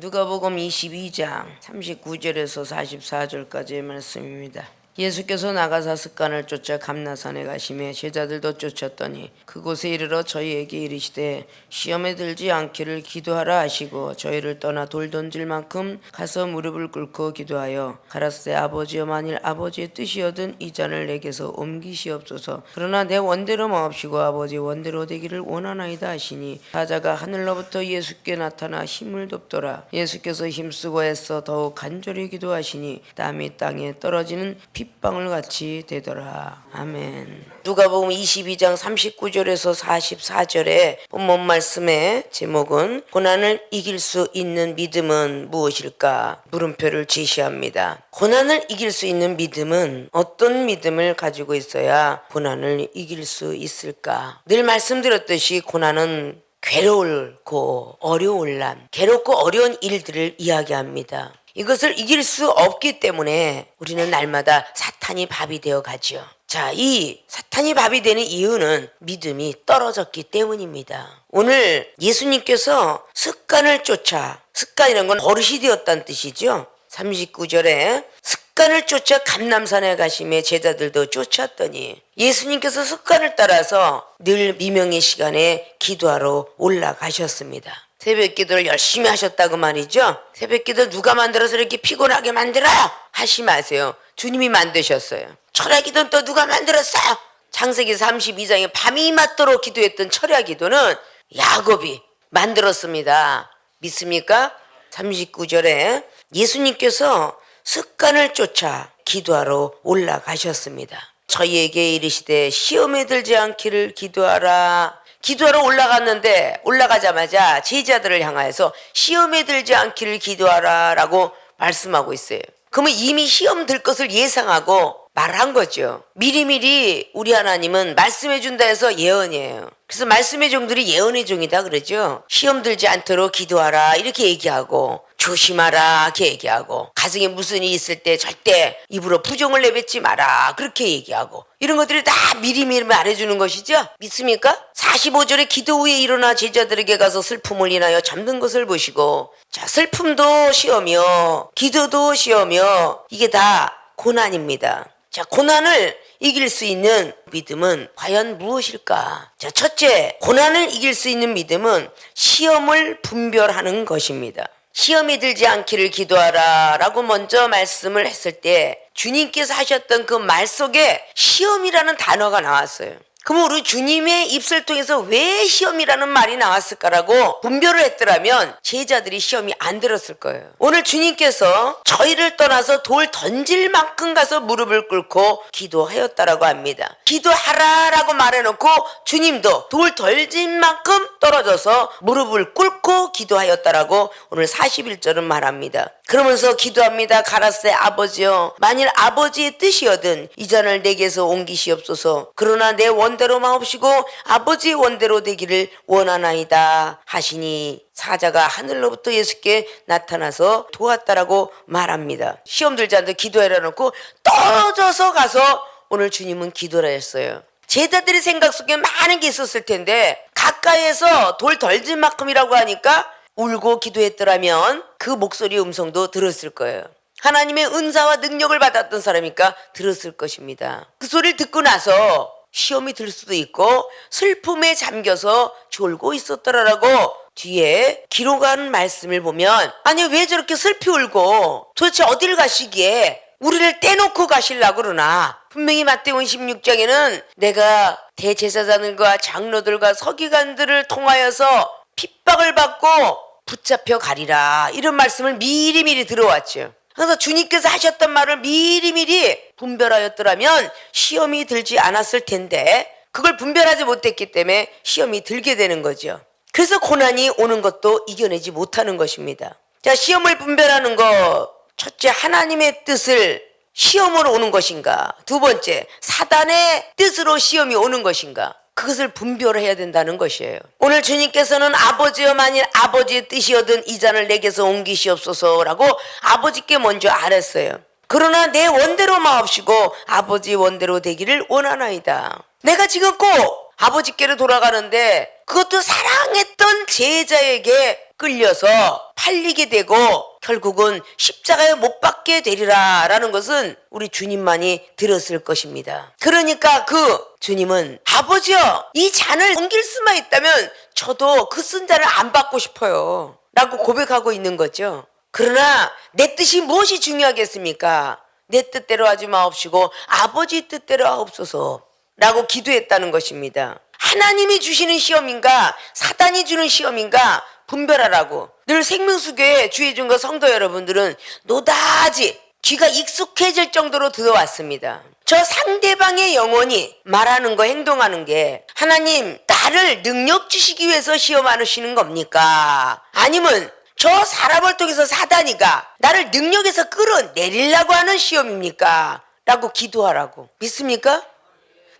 누가복음 22장 39절에서 44절까지의 말씀입니다. 예수께서 나가사 습관을 쫓아 감나산에 가시며 제자들도 쫓았더니 그곳에 이르러 저희에게 이르시되 시험에 들지 않기를 기도하라 하시고 저희를 떠나 돌 던질 만큼 가서 무릎을 꿇고 기도하여 가라사대 아버지여 만일 아버지의 뜻이거든 이 잔을 내게서 옮기시옵소서. 그러나 내 원대로 마옵시고 아버지 원대로 되기를 원하나이다 하시니 사자가 하늘로부터 예수께 나타나 힘을 돕더라. 예수께서 힘쓰고 애써 더욱 간절히 기도하시니 땀이 땅에 떨어지는 빗방울 같이 되더라. 아멘. 누가복음 22장 39절에서 44절의 본문 말씀의 제목은 고난을 이길 수 있는 믿음은 무엇일까? 물음표를 제시합니다. 고난을 이길 수 있는 믿음은 어떤 믿음을 가지고 있어야 고난을 이길 수 있을까? 늘 말씀드렸듯이 고난은 괴로울고 어려울 난, 괴롭고 어려운 일들을 이야기합니다. 이것을 이길 수 없기 때문에 우리는 날마다 사탄이 밥이 되어 가죠. 자, 이 사탄이 밥이 되는 이유는 믿음이 떨어졌기 때문입니다. 오늘 예수님께서 습관을 쫓아, 습관이라는 건 버릇이 되었다는 뜻이죠. 39절에 습관을 쫓아 감람산에 가시며 제자들도 쫓았더니 예수님께서 습관을 따라서 늘 미명의 시간에 기도하러 올라가셨습니다. 새벽 기도를 열심히 하셨다고 말이죠. 새벽 기도 누가 만들어서 이렇게 피곤하게 만들어요? 하지 마세요. 주님이 만드셨어요. 철야 기도는 또 누가 만들었어요? 창세기 32장에 밤이 맞도록 기도했던 철야 기도는 야곱이 만들었습니다. 믿습니까? 39절에 예수님께서 습관을 쫓아 기도하러 올라가셨습니다. 저희에게 이르시되 시험에 들지 않기를 기도하라. 기도하러 올라갔는데 올라가자마자 제자들을 향하여서 시험에 들지 않기를 기도하라 라고 말씀하고 있어요. 그러면 이미 시험 들 것을 예상하고 말한 거죠. 미리미리 우리 하나님은 말씀해 준다 해서 예언이에요. 그래서 말씀의 종들이 예언의 종이다 그러죠. 시험 들지 않도록 기도하라 이렇게 얘기하고 조심하라 이렇게 얘기하고 가정에 무슨 일이 있을 때 절대 입으로 부정을 내뱉지 마라 그렇게 얘기하고 이런 것들이 다 미리미리 말해주는 것이죠. 믿습니까? 45절에 기도 후에 일어나 제자들에게 가서 슬픔을 인하여 잠든 것을 보시고 자 슬픔도 시험이요 기도도 시험이요 이게 다 고난입니다. 자, 고난을 이길 수 있는 믿음은 과연 무엇일까? 자, 첫째, 고난을 이길 수 있는 믿음은 시험을 분별하는 것입니다. 시험이 들지 않기를 기도하라 라고 먼저 말씀을 했을 때 주님께서 하셨던 그 말 속에 시험이라는 단어가 나왔어요. 그럼 우리 주님의 입술 통해서 왜 시험이라는 말이 나왔을까라고 분별을 했더라면 제자들이 시험이 안 들었을 거예요. 오늘 주님께서 저희를 떠나서 돌 던질 만큼 가서 무릎을 꿇고 기도하였다라고 합니다. 기도하라라고 말해놓고 주님도 돌 던질 만큼 떨어져서 무릎을 꿇고 기도하였다라고 오늘 41절은 말합니다. 그러면서 기도합니다. 가라사대 아버지여 만일 아버지의 뜻이거든 이 잔을 내게서 옮기시옵소서. 그러나 내 원대로 마옵시고 아버지의 원대로 되기를 원하나이다 하시니 사자가 하늘로부터 예수께 나타나서 도왔다라고 말합니다. 시험 들지 않도록 기도해라 놓고 떨어져서 가서 오늘 주님은 기도를 했어요. 제자들의 생각 속에 많은 게 있었을 텐데 가까이에서 돌 던질 만큼이라고 하니까 울고 기도했더라면 그 목소리 음성도 들었을 거예요. 하나님의 은사와 능력을 받았던 사람이니까 들었을 것입니다. 그 소리를 듣고 나서 시험이 들 수도 있고 슬픔에 잠겨서 졸고 있었더라라고 뒤에 기록한 말씀을 보면 아니 왜 저렇게 슬피 울고 도대체 어디를 가시기에 우리를 떼놓고 가시려고 그러나 분명히 마태복음 16장에는 내가 대제사장들과 장로들과 서기관들을 통하여서 핍박을 받고 붙잡혀 가리라 이런 말씀을 미리미리 들어왔죠. 그래서 주님께서 하셨던 말을 미리미리 분별하였더라면 시험이 들지 않았을 텐데 그걸 분별하지 못했기 때문에 시험이 들게 되는 거죠. 그래서 고난이 오는 것도 이겨내지 못하는 것입니다. 자, 시험을 분별하는 것 첫째 하나님의 뜻을 시험으로 오는 것인가 두 번째 사단의 뜻으로 시험이 오는 것인가 그것을 분별해야 된다는 것이에요. 오늘 주님께서는 아버지여 만일 아버지의 뜻이거든 이 잔을 내게서 옮기시옵소서라고 아버지께 먼저 아랬어요. 그러나 내 원대로 마옵시고 아버지 원대로 되기를 원하나이다. 내가 지금 꼭 아버지께로 돌아가는데 그것도 사랑했던 제자에게 끌려서 팔리게 되고 결국은 십자가에 못 박게 되리라 라는 것은 우리 주님만이 들었을 것입니다. 그러니까 그 주님은 아버지여, 이 잔을 옮길 수만 있다면 저도 그 쓴 잔을 안 받고 싶어요 라고 고백하고 있는 거죠. 그러나 내 뜻이 무엇이 중요하겠습니까? 내 뜻대로 하지 마옵시고 아버지 뜻대로 하옵소서 라고 기도했다는 것입니다. 하나님이 주시는 시험인가 사단이 주는 시험인가 분별하라고 늘 생명수교회 주의중과 성도 여러분들은 노다지 귀가 익숙해질 정도로 들어왔습니다. 저 상대방의 영혼이 말하는 거 행동하는 게 하나님 나를 능력 주시기 위해서 시험하시는 겁니까? 아니면 저 사람을 통해서 사단이가 나를 능력에서 끌어내리려고 하는 시험입니까? 라고 기도하라고. 믿습니까?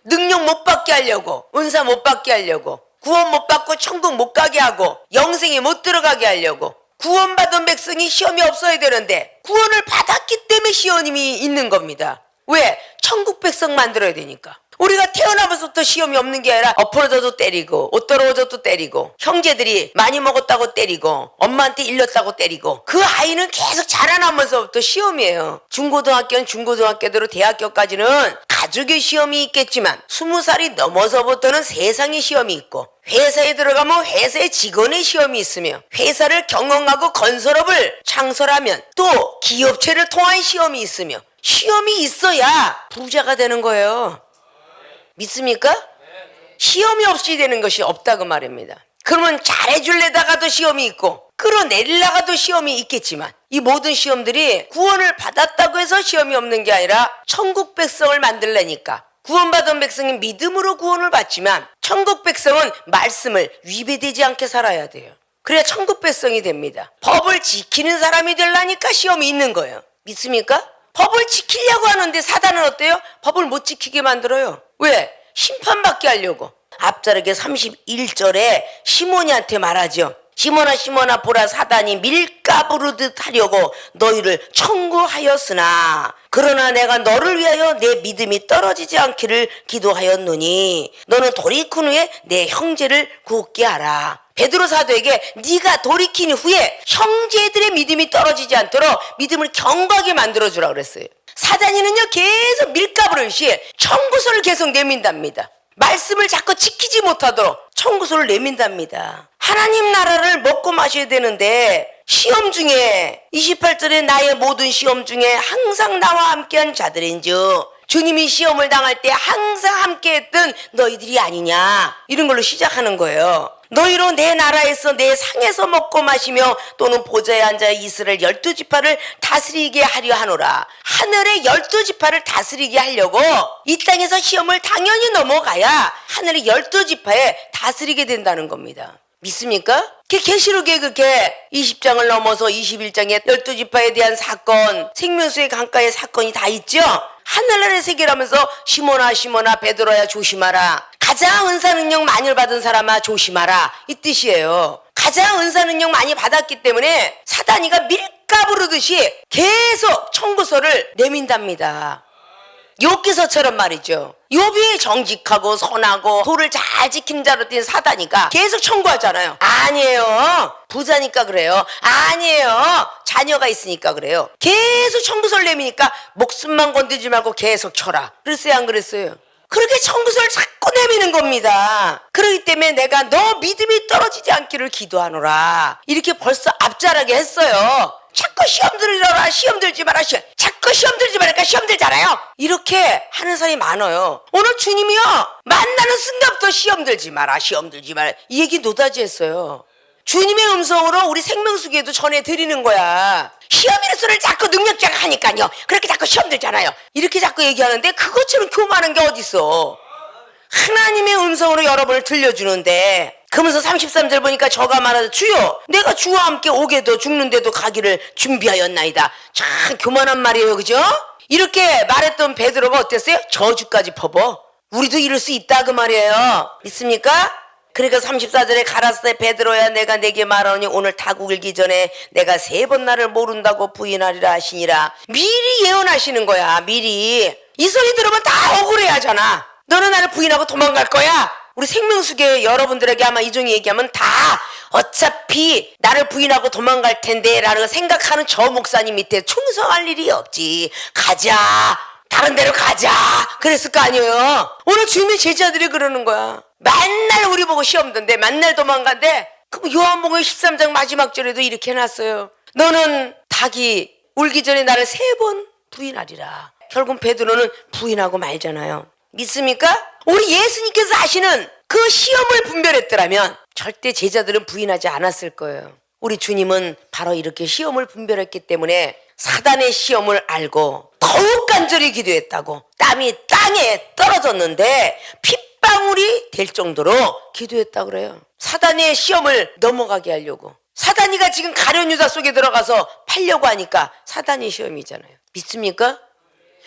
능력 못 받게 하려고, 은사 못 받게 하려고, 구원 못 받고 천국 못 가게 하고, 영생에 못 들어가게 하려고. 구원받은 백성이 시험이 없어야 되는데 구원을 받았기 때문에 시험이 있는 겁니다. 왜? 천국 백성 만들어야 되니까. 우리가 태어나면서부터 시험이 없는 게 아니라 엎어져도 때리고 옷 더러워져도 때리고 형제들이 많이 먹었다고 때리고 엄마한테 일렀다고 때리고 그 아이는 계속 자라나면서부터 시험이에요. 중고등학교는 중고등학교대로 대학교까지는 가족의 시험이 있겠지만 20살이 넘어서부터는 세상의 시험이 있고 회사에 들어가면 회사의 직원의 시험이 있으며 회사를 경영하고 건설업을 창설하면 또 기업체를 통한 시험이 있으며 시험이 있어야 부자가 되는 거예요. 믿습니까? 시험이 없이 되는 것이 없다 그 말입니다. 그러면 잘해줄래다가도 시험이 있고 끌어내리려가도 시험이 있겠지만 이 모든 시험들이 구원을 받았다고 해서 시험이 없는 게 아니라 천국 백성을 만들려니까 구원받은 백성이 믿음으로 구원을 받지만 천국 백성은 말씀을 위배되지 않게 살아야 돼요. 그래야 천국 백성이 됩니다. 법을 지키는 사람이 되려니까 시험이 있는 거예요. 믿습니까? 법을 지키려고 하는데 사단은 어때요? 법을 못 지키게 만들어요. 왜? 심판받게 하려고. 앞자락에 31절에 시몬이한테 말하죠. 시몬아 시몬아 보라 사단이 밀가부르듯 하려고 너희를 청구하였으나 그러나 내가 너를 위하여 내 믿음이 떨어지지 않기를 기도하였노니 너는 돌이킨 후에 내 형제를 굳게 하라. 베드로 사도에게 네가 돌이킨 후에 형제들의 믿음이 떨어지지 않도록 믿음을 견고하게 만들어주라 그랬어요. 사단이는요 계속 밀가부르듯이 청구서를 계속 내민답니다. 말씀을 자꾸 지키지 못하도록 청구서를 내민답니다. 하나님 나라를 먹고 마셔야 되는데 시험 중에 28절에 나의 모든 시험 중에 항상 나와 함께한 자들인즉 주님이 시험을 당할 때 항상 함께했던 너희들이 아니냐 이런 걸로 시작하는 거예요. 너희로 내 나라에서 내 상에서 먹고 마시며 또는 보좌에 앉아 이스라엘 12지파를 다스리게 하려 하노라. 하늘의 12지파를 다스리게 하려고 이 땅에서 시험을 당연히 넘어가야 하늘의 12지파에 다스리게 된다는 겁니다. 믿습니까? 계시록에 그렇게 20장을 넘어서 21장에 12지파에 대한 사건, 생명수의 강가의 사건이 다 있죠? 하늘나라의 세계라면서 시몬아 시몬아 베드로야 조심하라. 가장 은사 능력 많이 받은 사람아 조심하라 이 뜻이에요. 가장 은사 능력 많이 받았기 때문에 사단이가 밀가부르듯이 계속 청구서를 내민답니다. 욥기서처럼 말이죠. 욥이 정직하고 선하고 도를 잘 지킨 자로 뛴 사단이가 계속 청구하잖아요. 아니에요. 부자니까 그래요. 아니에요. 자녀가 있으니까 그래요. 계속 청구서를 내미니까 목숨만 건들지 말고 계속 쳐라. 그랬어요 안 그랬어요? 그렇게 청구서를 자꾸 내미는 겁니다. 그렇기 때문에 내가 너 믿음이 떨어지지 않기를 기도하노라 이렇게 벌써 앞자라게 했어요. 자꾸 시험 들으라 시험 들지 마라 자꾸 시험 들지 말니까 시험 들잖아요. 이렇게 하는 사람이 많아요. 오늘 주님이요 만나는 순간부터 시험 들지 마라 이 얘기 노다지 했어요. 주님의 음성으로 우리 생명수기에도 전해드리는 거야. 시험이라는 소리를 자꾸 능력자가 하니까요 그렇게 자꾸 시험 들잖아요 이렇게 자꾸 얘기하는데 그것처럼 교만한 게 어딨어. 하나님의 음성으로 여러분을 들려주는데 그러면서 33절 보니까 저가 말하자 주여 내가 주와 함께 오게도 죽는데도 가기를 준비하였나이다. 참 교만한 말이에요 그죠? 이렇게 말했던 베드로가 어땠어요? 저주까지 퍼버. 우리도 이럴 수 있다 그 말이에요. 믿습니까? 그러니까 34절에 가라사대 베드로야 내가 내게 말하노니 오늘 다국 일기 전에 내가 3번 나를 모른다고 부인하리라 하시니라. 미리 예언하시는 거야. 미리 이 소리 들으면 다 억울해 하잖아. 너는 나를 부인하고 도망갈 거야? 우리 생명수계 여러분들에게 아마 이종이 얘기하면 다 어차피 나를 부인하고 도망갈 텐데 라는 생각하는 저 목사님 밑에 충성할 일이 없지. 가자. 다른 데로 가자. 그랬을 거 아니에요. 오늘 주님의 제자들이 그러는 거야. 맨날 우리 보고 시험 든대. 맨날 도망간대. 그럼 요한복음 13장 마지막 절에도 이렇게 해놨어요. 너는 닭이 울기 전에 나를 3번 부인하리라. 결국 베드로는 부인하고 말잖아요. 믿습니까? 우리 예수님께서 하시는 그 시험을 분별했더라면 절대 제자들은 부인하지 않았을 거예요. 우리 주님은 바로 이렇게 시험을 분별했기 때문에 사단의 시험을 알고 더욱 간절히 기도했다고. 땀이 땅에 떨어졌는데 핏방울이 될 정도로 기도했다고 그래요. 사단의 시험을 넘어가게 하려고. 사단이가 지금 가룟 유다 속에 들어가서 팔려고 하니까 사단의 시험이잖아요. 믿습니까?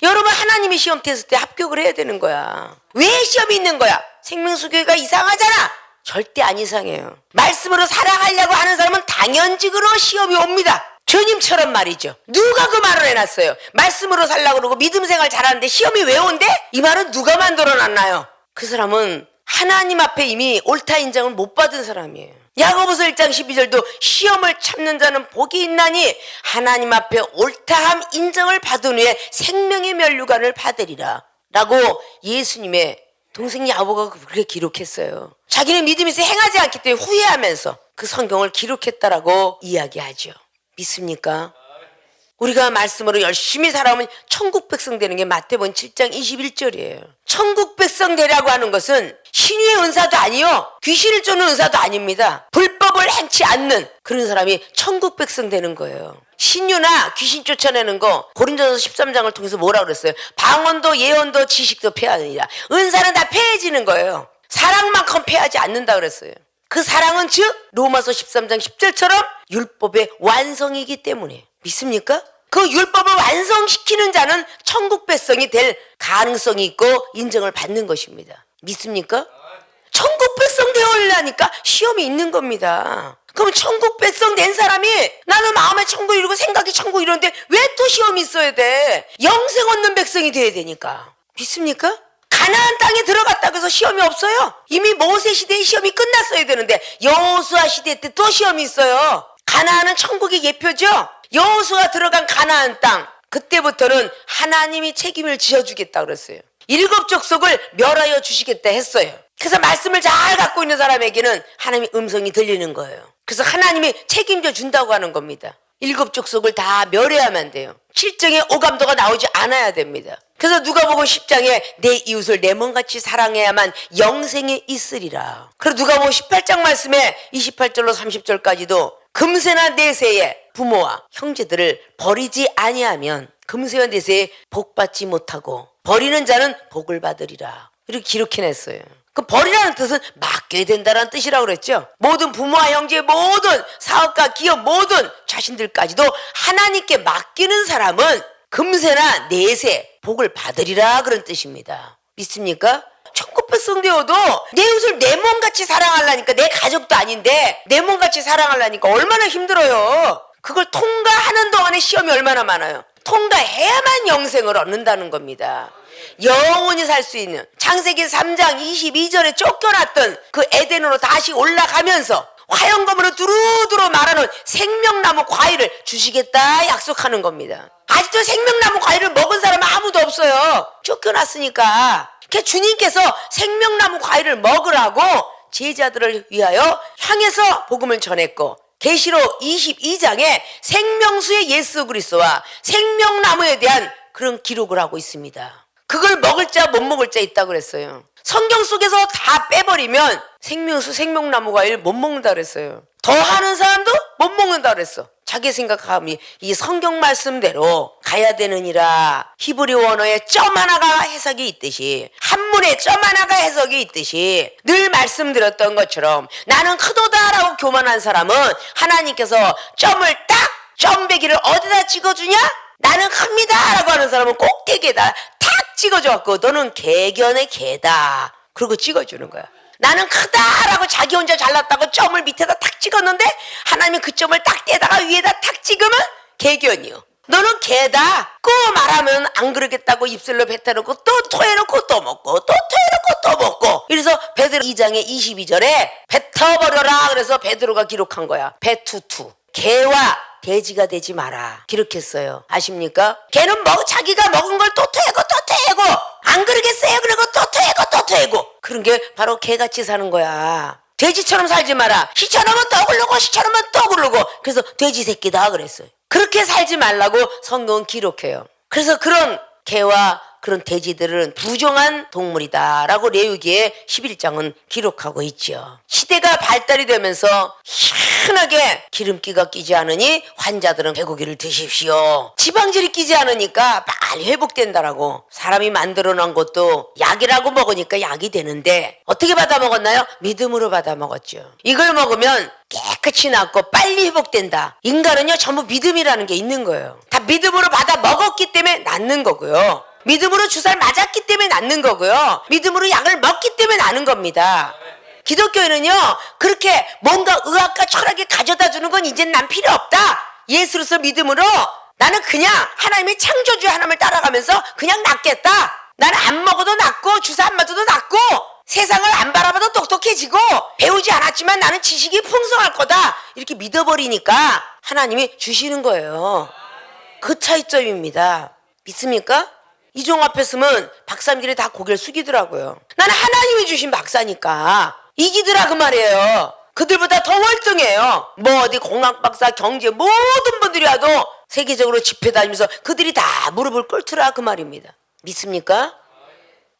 여러분, 하나님의 시험 테스트에 합격을 해야 되는 거야. 왜 시험이 있는 거야? 생명수교회가 이상하잖아. 절대 안 이상해요. 말씀으로 살아가려고 하는 사람은 당연직으로 시험이 옵니다. 주님처럼 말이죠. 누가 그 말을 해놨어요? 말씀으로 살려고 그러고 믿음 생활 잘하는데 시험이 왜 온대? 이 말은 누가 만들어놨나요? 그 사람은 하나님 앞에 이미 옳다 인정을 못 받은 사람이에요. 야고보서 1장 12절도 시험을 참는 자는 복이 있나니 하나님 앞에 옳다함 인정을 받은 후에 생명의 면류관을 받으리라 라고 예수님의 동생 야고보가 그렇게 기록했어요. 자기는 믿음이 있어 행하지 않기 때문에 후회하면서 그 성경을 기록했다라고 이야기하죠. 믿습니까? 우리가 말씀으로 열심히 살아오면 천국 백성 되는 게 마태복음 7장 21절이에요. 천국 백성 되라고 하는 것은 신유의 은사도 아니요, 귀신을 쫓는 은사도 아닙니다. 불법을 행치 않는 그런 사람이 천국 백성 되는 거예요. 신유나 귀신 쫓아내는 거 고린도서 13장을 통해서 뭐라고 그랬어요? 방언도 예언도 지식도 폐하느니라. 은사는 다 폐해지는 거예요. 사랑만큼 폐하지 않는다 그랬어요. 그 사랑은 즉 로마서 13장 10절처럼 율법의 완성이기 때문에. 믿습니까? 그 율법을 완성시키는 자는 천국 백성이 될 가능성이 있고 인정을 받는 것입니다. 믿습니까? 천국 백성 되어려니까 시험이 있는 겁니다. 그럼 천국 백성 된 사람이 나는 마음에 천국 이루고 생각이 천국 이루는데 왜 또 시험이 있어야 돼? 영생 얻는 백성이 돼야 되니까. 믿습니까? 가나안 땅에 들어갔다고 해서 시험이 없어요. 이미 모세 시대의 시험이 끝났어야 되는데 여호수아 시대 때 또 시험이 있어요. 가나안은 천국의 예표죠. 여호수아가 들어간 가나안 땅, 그때부터는 하나님이 책임을 지어주겠다 그랬어요. 7 족속을 멸하여 주시겠다 했어요. 그래서 말씀을 잘 갖고 있는 사람에게는 하나님의 음성이 들리는 거예요. 그래서 하나님이 책임져 준다고 하는 겁니다. 7 족속을 다 멸해야만 돼요. 실정의 오감도가 나오지 않아야 됩니다. 그래서 누가복음 10장에 내 이웃을 내 몸같이 사랑해야만 영생에 있으리라. 그리고 누가복음 18장 말씀에 28절로 30절까지도 금세나 내세에 부모와 형제들을 버리지 아니하면 금세와 내세에 복받지 못하고 버리는 자는 복을 받으리라. 이렇게 기록해냈어요. 그 버리라는 뜻은 맡겨야 된다는 뜻이라고 그랬죠. 모든 부모와 형제, 모든 사업가, 기업, 모든 자신들까지도 하나님께 맡기는 사람은 금세나 내세 복을 받으리라 그런 뜻입니다. 믿습니까? 천국 백성 되어도 내 이웃을 내 몸같이 사랑하려니까, 내 가족도 아닌데 내 몸같이 사랑하려니까 얼마나 힘들어요. 그걸 통과하는 동안에 시험이 얼마나 많아요. 통과해야만 영생을 얻는다는 겁니다. 영원히 살 수 있는, 창세기 3장 22절에 쫓겨났던 그 에덴으로 다시 올라가면서 화영검으로 두루두루 말하는 생명나무 과일을 주시겠다 약속하는 겁니다. 아직도 생명나무 과일을 먹은 사람은 아무도 없어요. 쫓겨났으니까. 주님께서 생명나무 과일을 먹으라고 제자들을 위하여 향해서 복음을 전했고, 계시록 22장에 생명수의 예수 그리스도와 생명나무에 대한 그런 기록을 하고 있습니다. 그걸 먹을 자 못 먹을 자 있다고 그랬어요. 성경 속에서 다 빼버리면 생명수 생명나무 과일 못 먹는다 그랬어요. 더 하는 사람도 못 먹는다 그랬어. 자기 생각함이 이 성경 말씀대로 가야 되느니라. 히브리 원어에 점 하나가 해석이 있듯이, 한문에 점 하나가 해석이 있듯이 늘 말씀드렸던 것처럼 나는 크도다라고 교만한 사람은 하나님께서 점을 딱 점배기를 어디다 찍어주냐? 나는 큽니다 라고 하는 사람은 꼭대기에다 탁 찍어줘갖고 너는 개견의 개다 그러고 찍어주는 거야. 나는 크다라고 자기 혼자 잘났다고 점을 밑에다 탁 찍었는데 하나님이 그 점을 딱 떼다가 위에다 탁 찍으면 개견이요. 너는 개다 그 말하면 안 그러겠다고 입술로 뱉어놓고 또 토해놓고 또 먹고 또 토해놓고 또 먹고 이래서 베드로 2장의 22절에 뱉어버려라 그래서 베드로가 기록한 거야. 배투투 개와 돼지가 되지 마라 기록했어요. 아십니까? 개는 자기가 먹은 걸 또 토해고 안 그러겠어요? 그리고 또 토해고 그런 게 바로 개같이 사는 거야. 돼지처럼 살지 마라. 시처럼은 또 굴르고 시처럼은 또 굴르고 그래서 돼지 새끼다 그랬어요. 그렇게 살지 말라고 성경은 기록해요. 그래서 그런 개와 그런 돼지들은 부정한 동물이다라고 레위기의 11장은 기록하고 있죠. 시대가 발달이 되면서 희한하게 기름기가 끼지 않으니 환자들은 개고기를 드십시오. 지방질이 끼지 않으니까 빨리 회복된다라고. 사람이 만들어 놓은 것도 약이라고 먹으니까 약이 되는데 어떻게 받아 먹었나요? 믿음으로 받아 먹었죠. 이걸 먹으면 깨끗이 낫고 빨리 회복된다. 인간은요 전부 믿음이라는 게 있는 거예요. 다 믿음으로 받아 먹었기 때문에 낫는 거고요. 믿음으로 주사를 맞았기 때문에 낫는 거고요. 믿음으로 약을 먹기 때문에 나는 겁니다. 기독교인은요 그렇게 뭔가 의학과 철학이 가져다 주는 건 이젠 난 필요 없다. 예수로서 믿음으로 나는 그냥 하나님의 창조주 하나님을 따라가면서 그냥 낫겠다. 나는 안 먹어도 낫고 주사 안 맞아도 낫고 세상을 안 바라봐도 똑똑해지고 배우지 않았지만 나는 지식이 풍성할 거다. 이렇게 믿어버리니까 하나님이 주시는 거예요. 그 차이점입니다. 믿습니까? 이종 앞에 서면 박사님들이 다 고개를 숙이더라고요. 나는 하나님이 주신 박사니까 이기더라 그 말이에요. 그들보다 더 월등해요. 뭐 어디 공학 박사, 경제 모든 분들이 와도 세계적으로 집회 다니면서 그들이 다 무릎을 꿇더라 그 말입니다. 믿습니까?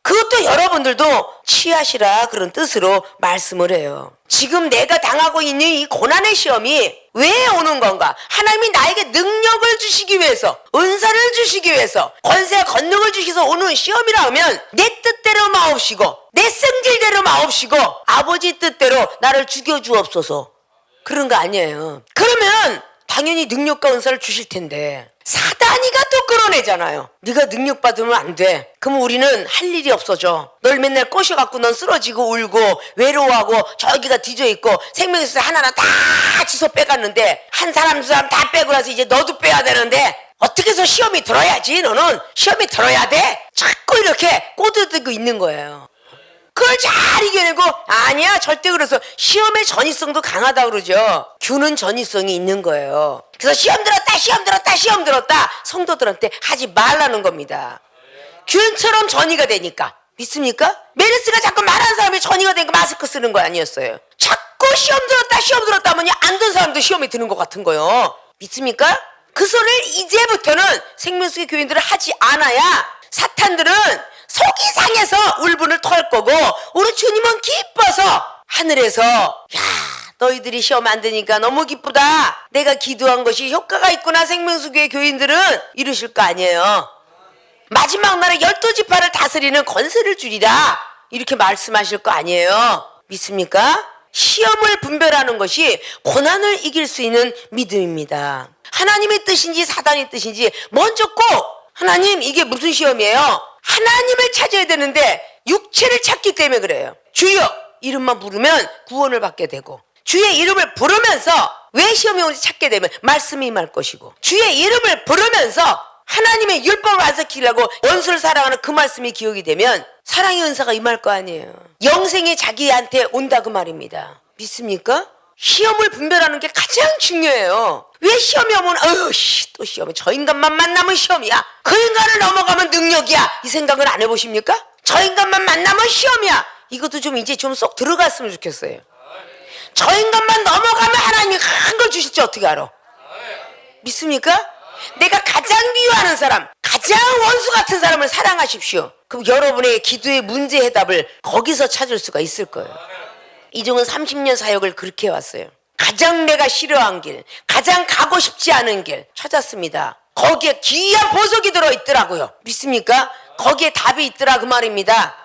그것도 여러분들도 취하시라 그런 뜻으로 말씀을 해요. 지금 내가 당하고 있는 이 고난의 시험이 왜 오는 건가? 하나님이 나에게 능력을 주시기 위해서, 은사를 주시기 위해서, 권세와 권능을 주셔서 오는 시험이라 하면 내 뜻대로 마옵시고 내 성질대로 마옵시고 아버지 뜻대로 나를 죽여주옵소서 그런 거 아니에요. 그러면 당연히 능력과 은사를 주실 텐데 사단이가 또 끌어내잖아요. 네가 능력 받으면 안 돼. 그럼 우리는 할 일이 없어져. 널 맨날 꼬셔갖고 넌 쓰러지고 울고 외로워하고 저기가 뒤져있고 생명에서 하나하나 다 주워 빼갔는데 한 사람 두 사람 다 빼고 나서 이제 너도 빼야 되는데 어떻게 해서 시험이 들어야지. 너는 시험이 들어야 돼. 자꾸 이렇게 꼬드들고 있는 거예요. 그걸 잘 이겨내고 아니야 절대. 그래서 시험의 전이성도 강하다고 그러죠. 균은 전이성이 있는 거예요. 그래서 시험 들었다 성도들한테 하지 말라는 겁니다. 균처럼 전이가 되니까. 믿습니까? 메르스가 자꾸 말하는 사람이 전이가 되니까 마스크 쓰는 거 아니었어요. 자꾸 시험 들었다 하면 안 든 사람도 시험이 드는 것 같은 거예요. 믿습니까? 그 소리를 이제부터는 생명수의 교인들은 하지 않아야 사탄들은 속이 상해서 울분을 토할 거고 우리 주님은 기뻐서 하늘에서 야 너희들이 시험 안 되니까 너무 기쁘다. 내가 기도한 것이 효과가 있구나. 생명수교의 교인들은 이러실 거 아니에요. 마지막 날에 12지파를 다스리는 권세를 주리라 이렇게 말씀하실 거 아니에요. 믿습니까? 시험을 분별하는 것이 고난을 이길 수 있는 믿음입니다. 하나님의 뜻인지 사단의 뜻인지 먼저 꼭 하나님 이게 무슨 시험이에요? 하나님을 찾아야 되는데 육체를 찾기 때문에 그래요. 주여 이름만 부르면 구원을 받게 되고 주의 이름을 부르면서 왜 시험이 오는지 찾게 되면 말씀이 임할 것이고 주의 이름을 부르면서 하나님의 율법을 안 지키려고 원수를 사랑하는 그 말씀이 기억이 되면 사랑의 은사가 임할 거 아니에요. 영생이 자기한테 온다 그 말입니다. 믿습니까? 시험을 분별하는 게 가장 중요해요. 왜 시험이 오면 또 시험이 저 인간만 만나면 시험이야. 그 인간을 넘어가면 능력이야. 이 생각을 안 해보십니까? 저 인간만 만나면 시험이야. 이것도 좀 이제 좀 쏙 들어갔으면 좋겠어요. 저 인간만 넘어가면 하나님이 큰 걸 주실지 어떻게 알아? 믿습니까? 내가 가장 미워하는 사람, 가장 원수 같은 사람을 사랑하십시오. 그럼 여러분의 기도의 문제 해답을 거기서 찾을 수가 있을 거예요. 이종은 30년 사역을 그렇게 해왔어요. 가장 내가 싫어한 길, 가장 가고 싶지 않은 길 찾았습니다. 거기에 귀한 보석이 들어있더라고요. 믿습니까? 거기에 답이 있더라 그 말입니다.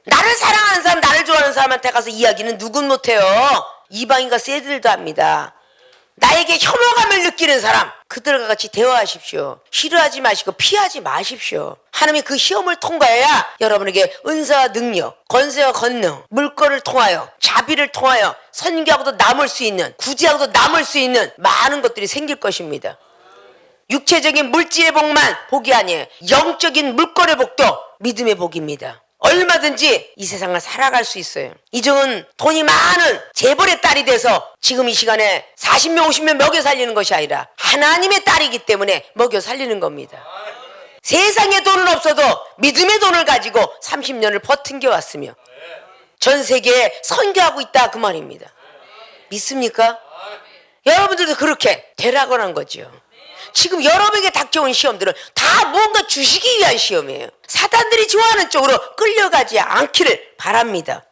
나를 사랑하는 사람, 나를 좋아하는 사람한테 가서 이야기는 누군 못해요. 이방인과 새들도 합니다. 나에게 혐오감을 느끼는 사람, 그들과 같이 대화하십시오. 싫어하지 마시고 피하지 마십시오. 하나님이 그 시험을 통과해야 여러분에게 은사와 능력, 권세와 권능, 물건을 통하여, 자비를 통하여 선교하고도 남을 수 있는, 구제하고도 남을 수 있는 많은 것들이 생길 것입니다. 육체적인 물질의 복만 복이 아니에요. 영적인 물건의 복도 믿음의 복입니다. 얼마든지 이 세상을 살아갈 수 있어요. 이종은 돈이 많은 재벌의 딸이 돼서 지금 이 시간에 40명 50명 먹여 살리는 것이 아니라 하나님의 딸이기 때문에 먹여 살리는 겁니다. 세상에 돈은 없어도 믿음의 돈을 가지고 30년을 버틴겨 왔으며 전 세계에 선교하고 있다 그 말입니다. 믿습니까? 여러분들도 그렇게 되라고 한 거죠. 지금 여러분에게 닥쳐온 시험들은 다 뭔가 주시기 위한 시험이에요. 사단들이 좋아하는 쪽으로 끌려가지 않기를 바랍니다.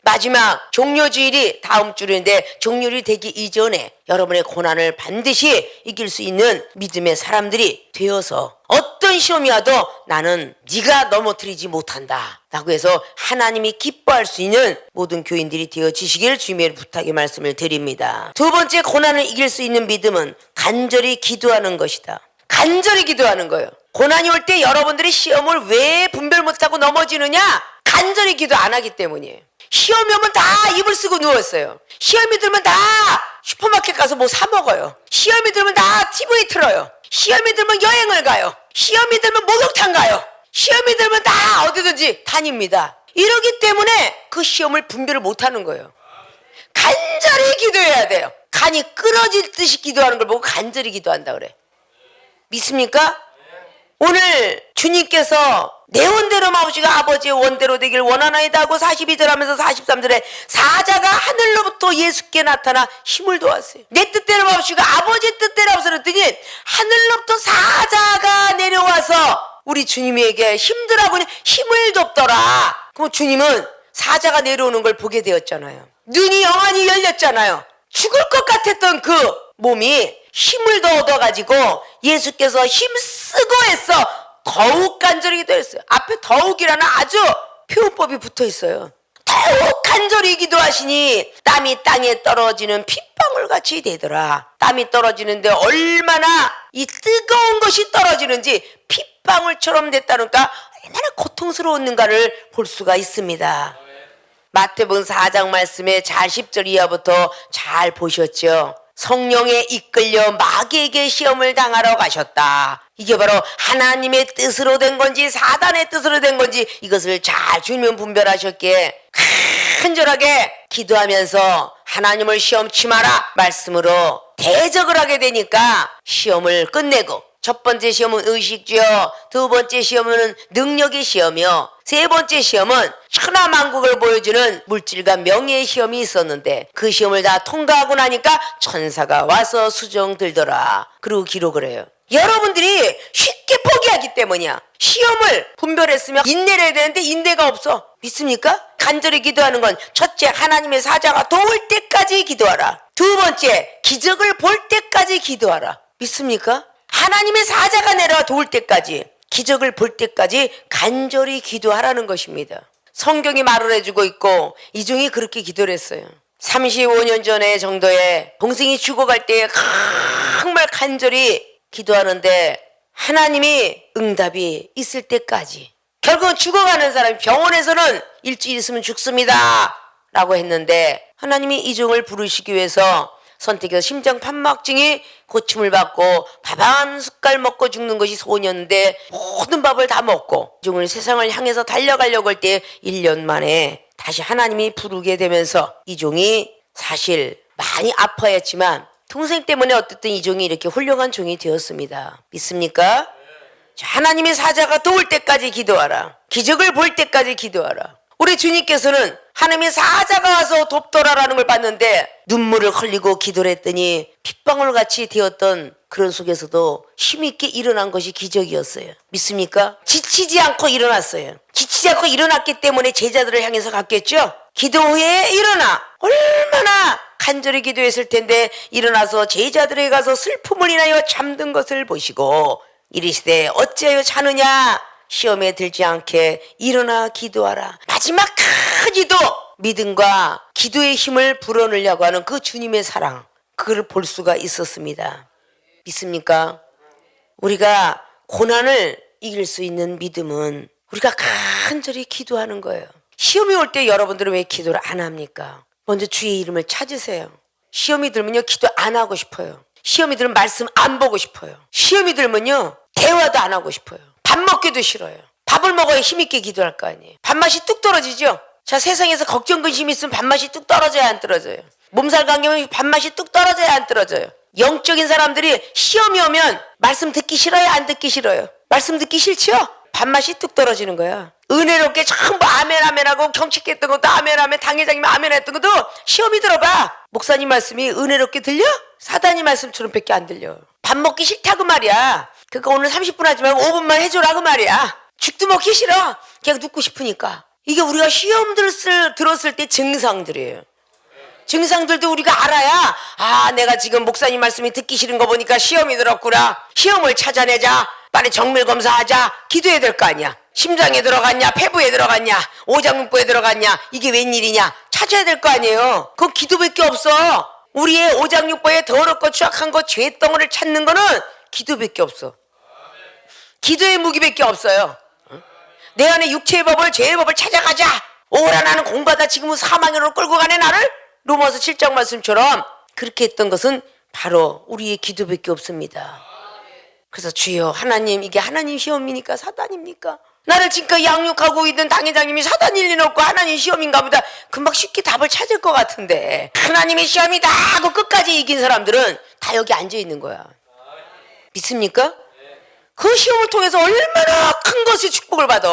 마지막 종료주일이 다음 주일인데 종료일이 되기 이전에 여러분의 고난을 반드시 이길 수 있는 믿음의 사람들이 되어서 어떤 시험이 와도 나는 네가 넘어뜨리지 못한다 라고 해서 하나님이 기뻐할 수 있는 모든 교인들이 되어지시길 주님의 부탁의 말씀을 드립니다. 두 번째, 고난을 이길 수 있는 믿음은 간절히 기도하는 것이다. 간절히 기도하는 거예요. 고난이 올 때 여러분들이 시험을 왜 분별 못하고 넘어지느냐? 간절히 기도 안 하기 때문이에요. 시험이 오면 다 이불 쓰고 누웠어요. 시험이 들면 다 슈퍼마켓 가서 뭐 사 먹어요. 시험이 들면 다 TV 틀어요. 시험이 들면 여행을 가요. 시험이 들면 목욕탕 가요. 시험이 들면 다 어디든지 다닙니다. 이러기 때문에 그 시험을 분별을 못하는 거예요. 간절히 기도해야 돼요. 간이 끊어질 듯이 기도하는 걸 보고 간절히 기도한다 그래. 믿습니까? 오늘 주님께서 내 원대로 마옵시가 아버지의 원대로 되길 원하나이다 하고 42절 하면서 43절에 사자가 하늘로부터 예수께 나타나 힘을 도왔어요. 내 뜻대로 마옵시가 아버지의 뜻대로 하옵소서 그랬더니 하늘로부터 사자가 내려와서 우리 주님에게 힘들하고 힘을 줬더라. 그럼 주님은 사자가 내려오는 걸 보게 되었잖아요. 눈이 영원히 열렸잖아요. 죽을 것 같았던 그 몸이 힘을 더 얻어가지고 예수께서 힘쓰고 해서 더욱 간절히 기도했어요. 앞에 더욱이라는 아주 표현법이 붙어 있어요. 더욱 간절히 기도하시니 땀이 땅에 떨어지는 핏방울 같이 되더라. 땀이 떨어지는데 얼마나 이 뜨거운 것이 떨어지는지 핏방울처럼 됐다니까 얼마나 고통스러웠는가를 볼 수가 있습니다. 마태복음 4장 말씀에 잘 10절 이하부터 잘 보셨죠. 성령에 이끌려 마귀에게 시험을 당하러 가셨다. 이게 바로 하나님의 뜻으로 된 건지 사단의 뜻으로 된 건지 이것을 잘 주님은 분별하셨기에 간절하게 기도하면서 하나님을 시험치 마라 말씀으로 대적을 하게 되니까 시험을 끝내고 첫 번째 시험은 의식주요, 두 번째 시험은 능력의 시험이요, 세 번째 시험은 천하만국을 보여주는 물질과 명예의 시험이 있었는데 그 시험을 다 통과하고 나니까 천사가 와서 수종 들더라. 그리고 기록을 해요. 여러분들이 쉽게 포기하기 때문이야. 시험을 분별했으면 인내를 해야 되는데 인내가 없어. 믿습니까? 간절히 기도하는 건 첫째, 하나님의 사자가 도울 때까지 기도하라. 두 번째, 기적을 볼 때까지 기도하라. 믿습니까? 하나님의 사자가 내려와 도울 때까지, 기적을 볼 때까지 간절히 기도하라는 것입니다. 성경이 말을 해주고 있고 이종이 그렇게 기도를 했어요. 35년 전에 정도에 동생이 죽어갈 때 정말 간절히 기도하는데 하나님이 응답이 있을 때까지, 결국은 죽어가는 사람이 병원에서는 일주일 있으면 죽습니다 라고 했는데 하나님이 이종을 부르시기 위해서 선택해서 심장 판막증이 고침을 받고 밥 한 숟갈 먹고 죽는 것이 소원이었는데 모든 밥을 다 먹고 이종을 세상을 향해서 달려가려고 할 때 1년 만에 다시 하나님이 부르게 되면서 이종이 사실 많이 아파했지만 동생 때문에 어쨌든 이종이 이렇게 훌륭한 종이 되었습니다. 믿습니까? 하나님의 사자가 도울 때까지 기도하라. 기적을 볼 때까지 기도하라. 우리 주님께서는 하나님의 사자가 와서 돕더라라는 걸 봤는데 눈물을 흘리고 기도를 했더니 핏방울같이 되었던 그런 속에서도 힘있게 일어난 것이 기적이었어요. 믿습니까? 지치지 않고 일어났어요. 지치지 않고 일어났기 때문에 제자들을 향해서 갔겠죠? 기도 후에 일어나. 얼마나 간절히 기도했을 텐데 일어나서 제자들에게 가서 슬픔을 인하여 잠든 것을 보시고 이르시되 어찌하여 자느냐? 시험에 들지 않게 일어나 기도하라. 마지막까지도 믿음과 기도의 힘을 불어넣으려고 하는 그 주님의 사랑, 그걸 볼 수가 있었습니다. 믿습니까? 우리가 고난을 이길 수 있는 믿음은 우리가 간절히 기도하는 거예요. 시험이 올 때 여러분들은 왜 기도를 안 합니까? 먼저 주의 이름을 찾으세요. 시험이 들면요 기도 안 하고 싶어요. 시험이 들면 말씀 안 보고 싶어요. 시험이 들면요 대화도 안 하고 싶어요. 밥 먹기도 싫어요. 밥 밥을 먹어야 힘있게 기도할 거 아니에요. 밥맛이 뚝 떨어지죠. 자, 세상에서 걱정 근심이 있으면 밥맛이 뚝 떨어져야 안 떨어져요. 몸살 감기면 밥맛이 뚝 떨어져야 안 떨어져요. 영적인 사람들이 시험이 오면 말씀 듣기 싫어요, 안 듣기 싫어요? 말씀 듣기 싫죠? 밥맛이 뚝 떨어지는 거야. 은혜롭게 전부 아멘 아멘 하고 경책했던 것도 아멘 아멘, 당회장님 아멘 했던 것도 시험이 들어봐. 목사님 말씀이 은혜롭게 들려? 사단이 말씀처럼 밖에 안 들려. 밥 먹기 싫다고 말이야. 그러니까 오늘 30분 하지 말고 5분만 해줘라고 말이야. 죽도 먹기 싫어. 그냥 눕고 싶으니까. 이게 우리가 시험들을 들었을 때 증상들이에요. 증상들도 우리가 알아야, 아, 내가 지금 목사님 말씀이 듣기 싫은 거 보니까 시험이 들었구나. 시험을 찾아내자. 빨리 정밀 검사하자. 기도해야 될 거 아니야. 심장에 들어갔냐, 폐부에 들어갔냐, 오장육부에 들어갔냐, 이게 웬일이냐 찾아야 될 거 아니에요. 그건 기도밖에 없어. 우리의 오장육부에 더럽고 추악한 거 죄덩어리를 찾는 거는 기도밖에 없어. 기도의 무기밖에 없어요. 내 안에 육체의 법을, 죄의 법을 찾아가자. 오라 나는 공부하다 지금은 사망으로 끌고 가네 나를. 로마서 7장 말씀처럼 그렇게 했던 것은 바로 우리의 기도밖에 없습니다. 그래서 주여, 하나님, 이게 하나님 시험이니까 사단입니까? 나를 지금까지 양육하고 있는 당회장님이 사단일 리는 없고 하나님 시험인가 보다. 금방 쉽게 답을 찾을 것 같은데 하나님의 시험이다 하고 끝까지 이긴 사람들은 다 여기 앉아 있는 거야. 믿습니까? 그 시험을 통해서 얼마나 큰 것의 축복을 받아.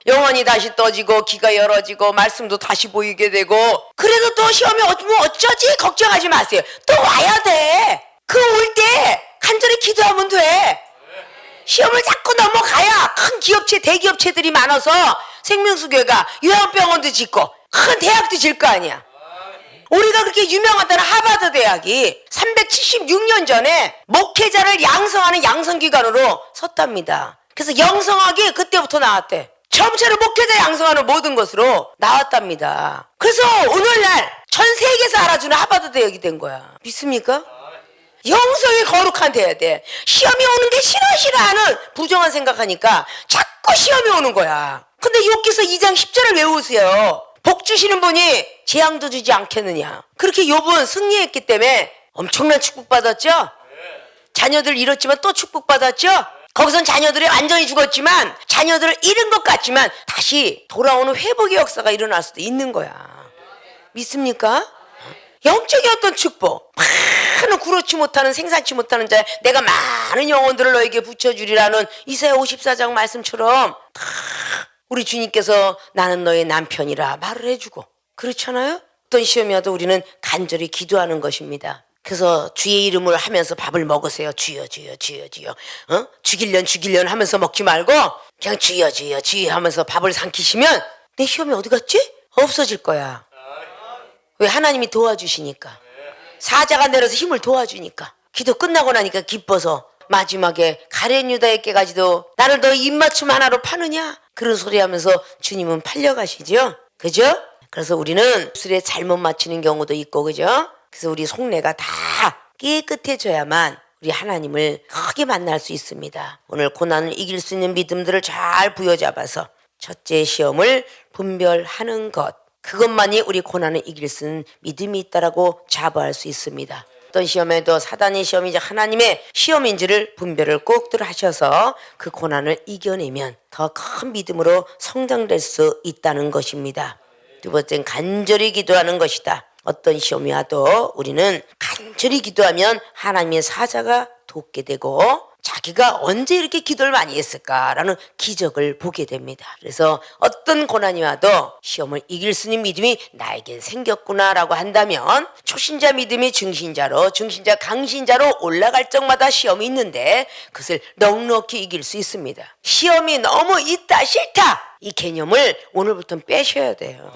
영혼이 다시 떠지고 귀가 열어지고 말씀도 다시 보이게 되고. 그래도 또 시험이 오면 어쩌지 걱정하지 마세요. 또 와야 돼. 그 올 때 간절히 기도하면 돼. 시험을 자꾸 넘어가야 큰 기업체, 대기업체들이 많아서 생명수교회가 요양병원도 짓고 큰 대학도 질 거 아니야. 우리가 그렇게 유명하다는 하버드 대학이 376년 전에 목회자를 양성하는 양성기관으로 섰답니다. 그래서 영성학이 그때부터 나왔대. 처음처럼 목회자 양성하는 모든 것으로 나왔답니다. 그래서 오늘날 전 세계에서 알아주는 하버드 대학이 된 거야. 믿습니까? 영성이 거룩한 데야 돼. 시험이 오는 게 싫어하는 부정한 생각하니까 자꾸 시험이 오는 거야. 근데 욥기서 2장 10절을 외우세요. 복 주시는 분이 재앙도 주지 않겠느냐. 그렇게 욥은 승리했기 때문에 엄청난 축복받았죠. 자녀들 잃었지만 또 축복받았죠. 거기선 자녀들이 완전히 죽었지만 자녀들을 잃은 것 같지만 다시 돌아오는 회복의 역사가 일어날 수도 있는 거야. 믿습니까? 영적인 어떤 축복, 많은 구로치 못하는, 생산치 못하는 자에 내가 많은 영혼들을 너에게 붙여주리라는 이사야 54장 말씀처럼 우리 주님께서 나는 너의 남편이라 말을 해주고, 그렇잖아요? 어떤 시험이 와도 우리는 간절히 기도하는 것입니다. 그래서 주의 이름을 하면서 밥을 먹으세요. 주여 주여 주여 주여. 죽일련 하면서 먹지 말고 그냥 주여 주여 주여 하면서 밥을 삼키시면 내 시험이 어디 갔지? 없어질 거야. 왜? 하나님이 도와주시니까. 사자가 내려서 힘을 도와주니까. 기도 끝나고 나니까 기뻐서 마지막에 가룟 유다에게까지도 나를 너 입맞춤 하나로 파느냐? 그런 소리 하면서 주님은 팔려가시죠. 그죠? 그래서 우리는 술에 잘못 맞추는 경우도 있고, 그죠? 그래서 우리 속내가 다 깨끗해져야만 우리 하나님을 크게 만날 수 있습니다. 오늘 고난을 이길 수 있는 믿음들을 잘 부여잡아서 첫째 시험을 분별하는 것, 그것만이 우리 고난을 이길 수 있는 믿음이 있다라고 자부할 수 있습니다. 어떤 시험에도 사단의 시험이자 하나님의 시험인지를 분별을 꼭들 하셔서 그 고난을 이겨내면 더 큰 믿음으로 성장될 수 있다는 것입니다. 두 번째는 간절히 기도하는 것이다. 어떤 시험이 와도 우리는 간절히 기도하면 하나님의 사자가 돕게 되고 자기가 언제 이렇게 기도를 많이 했을까라는 기적을 보게 됩니다. 그래서 어떤 고난이 와도 시험을 이길 수 있는 믿음이 나에겐 생겼구나라고 한다면 초신자 믿음이 중신자로, 중신자 강신자로 올라갈 적마다 시험이 있는데 그것을 넉넉히 이길 수 있습니다. 시험이 너무 있다 싫다 이 개념을 오늘부터 빼셔야 돼요.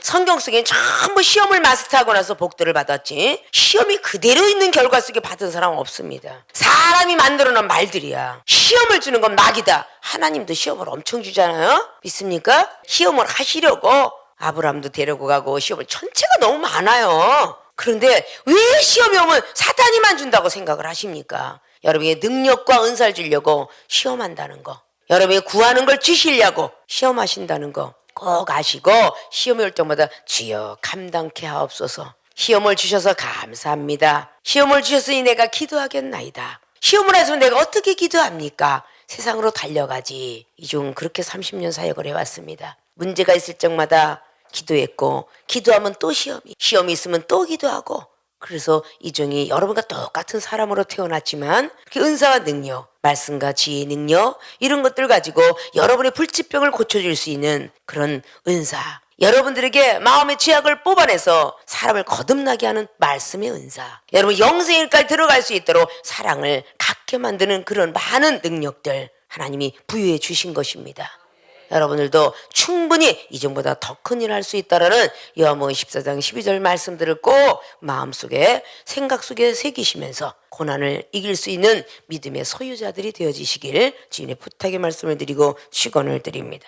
성경 속엔 전부 시험을 마스터하고 나서 복들을 받았지 시험이 그대로 있는 결과 속에 받은 사람은 없습니다. 사람이 만들어놓은 말들이야. 시험을 주는 건 낙이다. 하나님도 시험을 엄청 주잖아요. 믿습니까? 시험을 하시려고 아브라함도 데리고 가고 시험을 전체가 너무 많아요. 그런데 왜 시험이 오면 사탄이만 준다고 생각을 하십니까? 여러분의 능력과 은사를 주려고 시험한다는 거, 여러분이 구하는 걸 주시려고 시험하신다는 거 꼭 아시고 시험이 올 때마다 주여 감당케 하옵소서. 시험을 주셔서 감사합니다. 시험을 주셨으니 내가 기도하겠나이다. 시험을 해서 내가 어떻게 기도합니까? 세상으로 달려가지. 이종은 그렇게 30년 사역을 해왔습니다. 문제가 있을 적마다 기도했고, 기도하면 또 시험이 있으면 또 기도하고. 그래서 이종이 여러분과 똑같은 사람으로 태어났지만 그 은사와 능력, 말씀과 지혜의 능력, 이런 것들 가지고 여러분의 불치병을 고쳐줄 수 있는 그런 은사, 여러분들에게 마음의 죄악을 뽑아내서 사람을 거듭나게 하는 말씀의 은사, 여러분 영생일까지 들어갈 수 있도록 사랑을 갖게 만드는 그런 많은 능력들 하나님이 부여해 주신 것입니다. 여러분들도 충분히 이전보다 더 큰 일을 할 수 있다라는 요한복음 14장 12절 말씀들을 꼭 마음속에 생각 속에 새기시면서 고난을 이길 수 있는 믿음의 소유자들이 되어지시길 주인의 부탁의 말씀을 드리고 축원을 드립니다.